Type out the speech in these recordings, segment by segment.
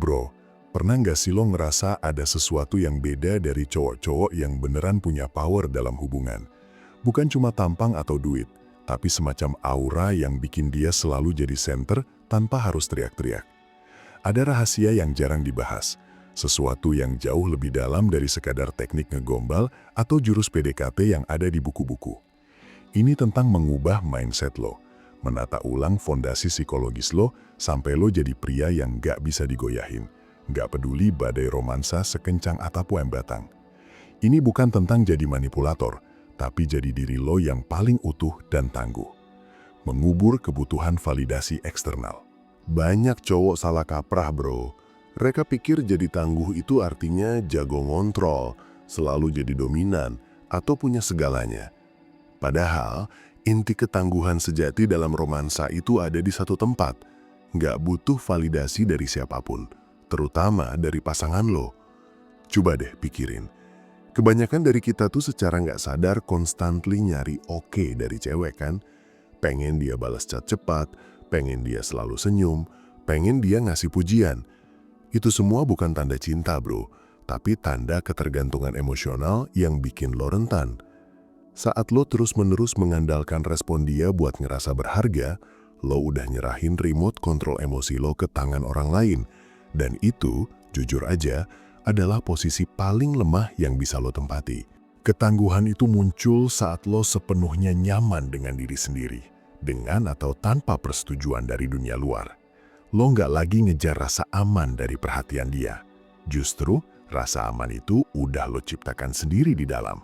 Bro, pernah nggak sih lo ngerasa ada sesuatu yang beda dari cowok-cowok yang beneran punya power dalam hubungan? Bukan cuma tampang atau duit, tapi semacam aura yang bikin dia selalu jadi center tanpa harus teriak-teriak. Ada rahasia yang jarang dibahas, sesuatu yang jauh lebih dalam dari sekadar teknik ngegombal atau jurus PDKT yang ada di buku-buku. Ini tentang mengubah mindset lo, menata ulang fondasi psikologis lo sampai lo jadi pria yang nggak bisa digoyahin, nggak peduli badai romansa sekencang atap yang batang. Ini bukan tentang jadi manipulator, tapi jadi diri lo yang paling utuh dan tangguh. Mengubur kebutuhan validasi eksternal. Banyak cowok salah kaprah, bro. Mereka pikir jadi tangguh itu artinya jago ngontrol, selalu jadi dominan, atau punya segalanya. Padahal, inti ketangguhan sejati dalam romansa itu ada di satu tempat. Nggak butuh validasi dari siapapun, terutama dari pasangan lo. Coba deh pikirin. Kebanyakan dari kita tuh secara nggak sadar constantly nyari oke dari cewek kan? Pengen dia balas chat cepat, pengen dia selalu senyum, pengen dia ngasih pujian. Itu semua bukan tanda cinta, bro, tapi tanda ketergantungan emosional yang bikin lo rentan. Saat lo terus-menerus mengandalkan respon dia buat ngerasa berharga, lo udah nyerahin remote kontrol emosi lo ke tangan orang lain. Dan itu, jujur aja, adalah posisi paling lemah yang bisa lo tempati. Ketangguhan itu muncul saat lo sepenuhnya nyaman dengan diri sendiri, dengan atau tanpa persetujuan dari dunia luar. Lo nggak lagi ngejar rasa aman dari perhatian dia. Justru, rasa aman itu udah lo ciptakan sendiri di dalam.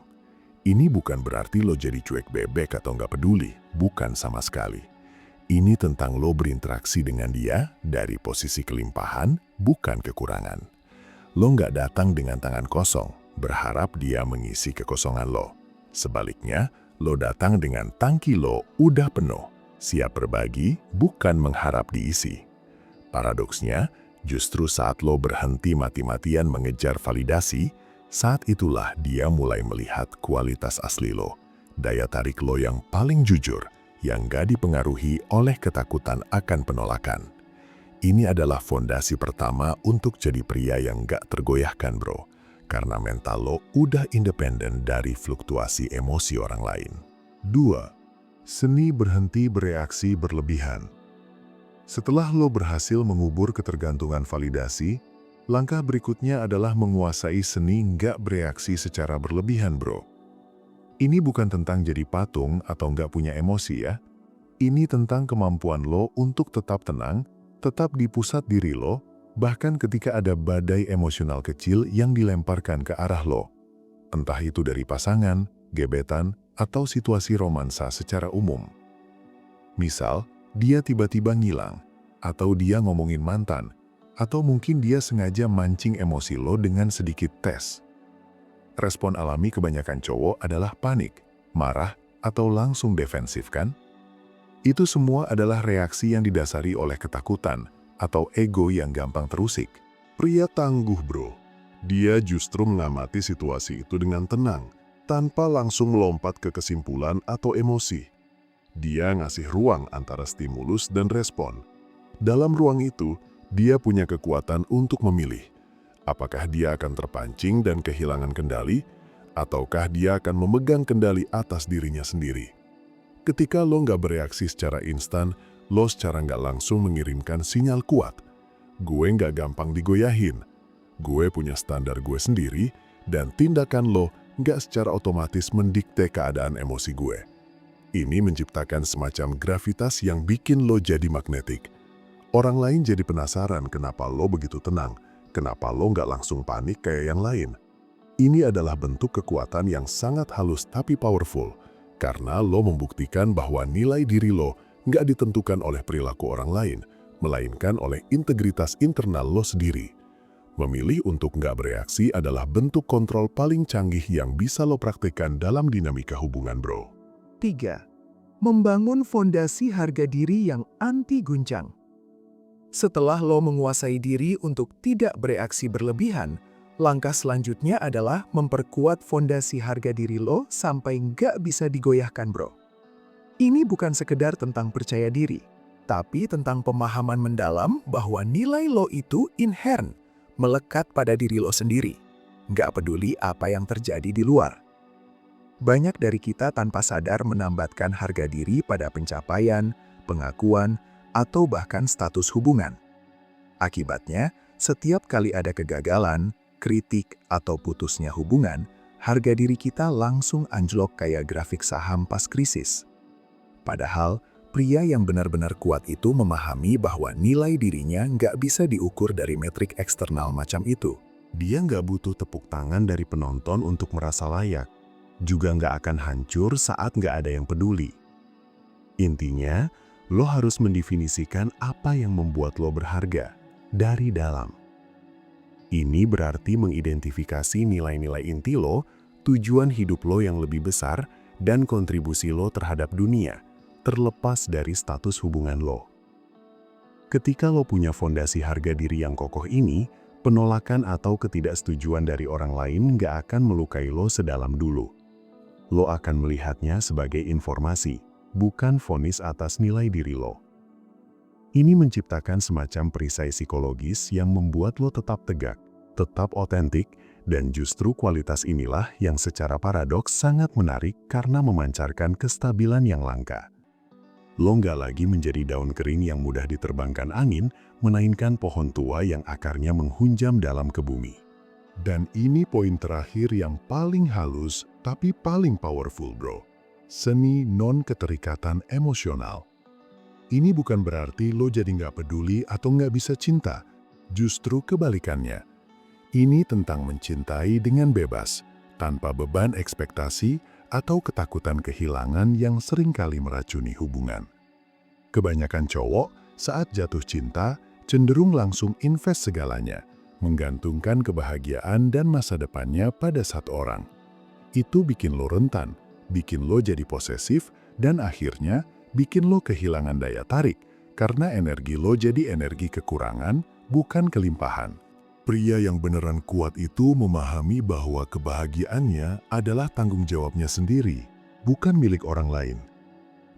Ini bukan berarti lo jadi cuek bebek atau nggak peduli, bukan sama sekali. Ini tentang lo berinteraksi dengan dia dari posisi kelimpahan, bukan kekurangan. Lo nggak datang dengan tangan kosong, berharap dia mengisi kekosongan lo. Sebaliknya, lo datang dengan tangki lo udah penuh, siap berbagi, bukan mengharap diisi. Paradoksnya, justru saat lo berhenti mati-matian mengejar validasi, saat itulah dia mulai melihat kualitas asli lo, daya tarik lo yang paling jujur, yang gak dipengaruhi oleh ketakutan akan penolakan. Ini adalah fondasi pertama untuk jadi pria yang gak tergoyahkan, bro. Karena mental lo udah independen dari fluktuasi emosi orang lain. 2. Seni berhenti bereaksi berlebihan. Setelah lo berhasil mengubur ketergantungan validasi, langkah berikutnya adalah menguasai seni nggak bereaksi secara berlebihan, bro. Ini bukan tentang jadi patung atau nggak punya emosi ya. Ini tentang kemampuan lo untuk tetap tenang, tetap di pusat diri lo, bahkan ketika ada badai emosional kecil yang dilemparkan ke arah lo. Entah itu dari pasangan, gebetan, atau situasi romansa secara umum. Misal, dia tiba-tiba ngilang, atau dia ngomongin mantan, atau mungkin dia sengaja mancing emosi lo dengan sedikit tes. Respon alami kebanyakan cowok adalah panik, marah, atau langsung defensif kan? Itu semua adalah reaksi yang didasari oleh ketakutan atau ego yang gampang terusik. Pria tangguh, bro. Dia justru mengamati situasi itu dengan tenang, tanpa langsung melompat ke kesimpulan atau emosi. Dia ngasih ruang antara stimulus dan respon. Dalam ruang itu, dia punya kekuatan untuk memilih. Apakah dia akan terpancing dan kehilangan kendali, ataukah dia akan memegang kendali atas dirinya sendiri. Ketika lo nggak bereaksi secara instan, lo secara nggak langsung mengirimkan sinyal kuat. Gue nggak gampang digoyahin. Gue punya standar gue sendiri, dan tindakan lo nggak secara otomatis mendikte keadaan emosi gue. Ini menciptakan semacam gravitas yang bikin lo jadi magnetik. Orang lain jadi penasaran kenapa lo begitu tenang, kenapa lo nggak langsung panik kayak yang lain. Ini adalah bentuk kekuatan yang sangat halus tapi powerful, karena lo membuktikan bahwa nilai diri lo nggak ditentukan oleh perilaku orang lain, melainkan oleh integritas internal lo sendiri. Memilih untuk nggak bereaksi adalah bentuk kontrol paling canggih yang bisa lo praktekkan dalam dinamika hubungan, bro. 3. Membangun fondasi harga diri yang anti guncang. Setelah lo menguasai diri untuk tidak bereaksi berlebihan, langkah selanjutnya adalah memperkuat fondasi harga diri lo sampai nggak bisa digoyahkan, bro. Ini bukan sekedar tentang percaya diri, tapi tentang pemahaman mendalam bahwa nilai lo itu inherent, melekat pada diri lo sendiri. Nggak peduli apa yang terjadi di luar. Banyak dari kita tanpa sadar menambatkan harga diri pada pencapaian, pengakuan, atau bahkan status hubungan. Akibatnya, setiap kali ada kegagalan, kritik, atau putusnya hubungan, harga diri kita langsung anjlok kayak grafik saham pas krisis. Padahal, pria yang benar-benar kuat itu memahami bahwa nilai dirinya nggak bisa diukur dari metrik eksternal macam itu. Dia nggak butuh tepuk tangan dari penonton untuk merasa layak. Juga nggak akan hancur saat nggak ada yang peduli. Intinya, lo harus mendefinisikan apa yang membuat lo berharga dari dalam. Ini berarti mengidentifikasi nilai-nilai inti lo, tujuan hidup lo yang lebih besar, dan kontribusi lo terhadap dunia, terlepas dari status hubungan lo. Ketika lo punya fondasi harga diri yang kokoh ini, penolakan atau ketidaksetujuan dari orang lain nggak akan melukai lo sedalam dulu. Lo akan melihatnya sebagai informasi, bukan vonis atas nilai diri lo. Ini menciptakan semacam perisai psikologis yang membuat lo tetap tegak, tetap otentik, dan justru kualitas inilah yang secara paradoks sangat menarik karena memancarkan kestabilan yang langka. Lo nggak lagi menjadi daun kering yang mudah diterbangkan angin, melainkan pohon tua yang akarnya menghunjam dalam ke bumi. Dan ini poin terakhir yang paling halus tapi paling powerful, bro. Seni non-keterikatan emosional. Ini bukan berarti lo jadi nggak peduli atau nggak bisa cinta. Justru kebalikannya. Ini tentang mencintai dengan bebas, tanpa beban ekspektasi atau ketakutan kehilangan yang seringkali meracuni hubungan. Kebanyakan cowok saat jatuh cinta cenderung langsung invest segalanya, menggantungkan kebahagiaan dan masa depannya pada satu orang. Itu bikin lo rentan, bikin lo jadi posesif, dan akhirnya bikin lo kehilangan daya tarik karena energi lo jadi energi kekurangan, bukan kelimpahan. Pria yang beneran kuat itu memahami bahwa kebahagiaannya adalah tanggung jawabnya sendiri, bukan milik orang lain.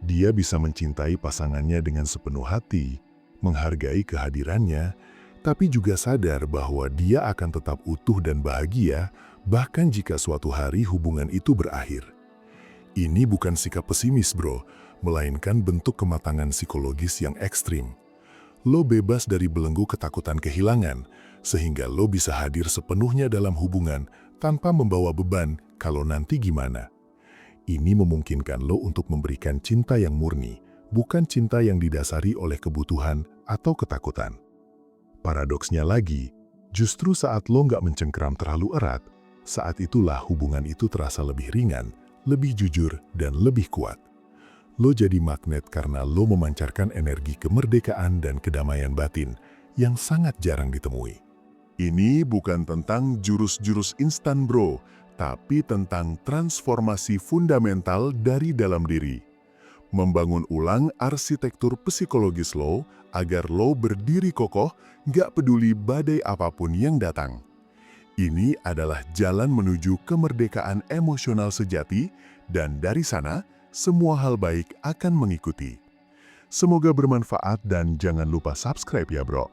Dia bisa mencintai pasangannya dengan sepenuh hati, menghargai kehadirannya, tapi juga sadar bahwa dia akan tetap utuh dan bahagia bahkan jika suatu hari hubungan itu berakhir. Ini bukan sikap pesimis, bro, melainkan bentuk kematangan psikologis yang ekstrim. Lo bebas dari belenggu ketakutan kehilangan, sehingga lo bisa hadir sepenuhnya dalam hubungan tanpa membawa beban kalau nanti gimana. Ini memungkinkan lo untuk memberikan cinta yang murni, bukan cinta yang didasari oleh kebutuhan atau ketakutan. Paradoksnya lagi, justru saat lo nggak mencengkeram terlalu erat, saat itulah hubungan itu terasa lebih ringan, lebih jujur, dan lebih kuat. Lo jadi magnet karena lo memancarkan energi kemerdekaan dan kedamaian batin yang sangat jarang ditemui. Ini bukan tentang jurus-jurus instan, bro, tapi tentang transformasi fundamental dari dalam diri. Membangun ulang arsitektur psikologis lo agar lo berdiri kokoh, nggak peduli badai apapun yang datang. Ini adalah jalan menuju kemerdekaan emosional sejati, dan dari sana, semua hal baik akan mengikuti. Semoga bermanfaat dan jangan lupa subscribe ya, bro.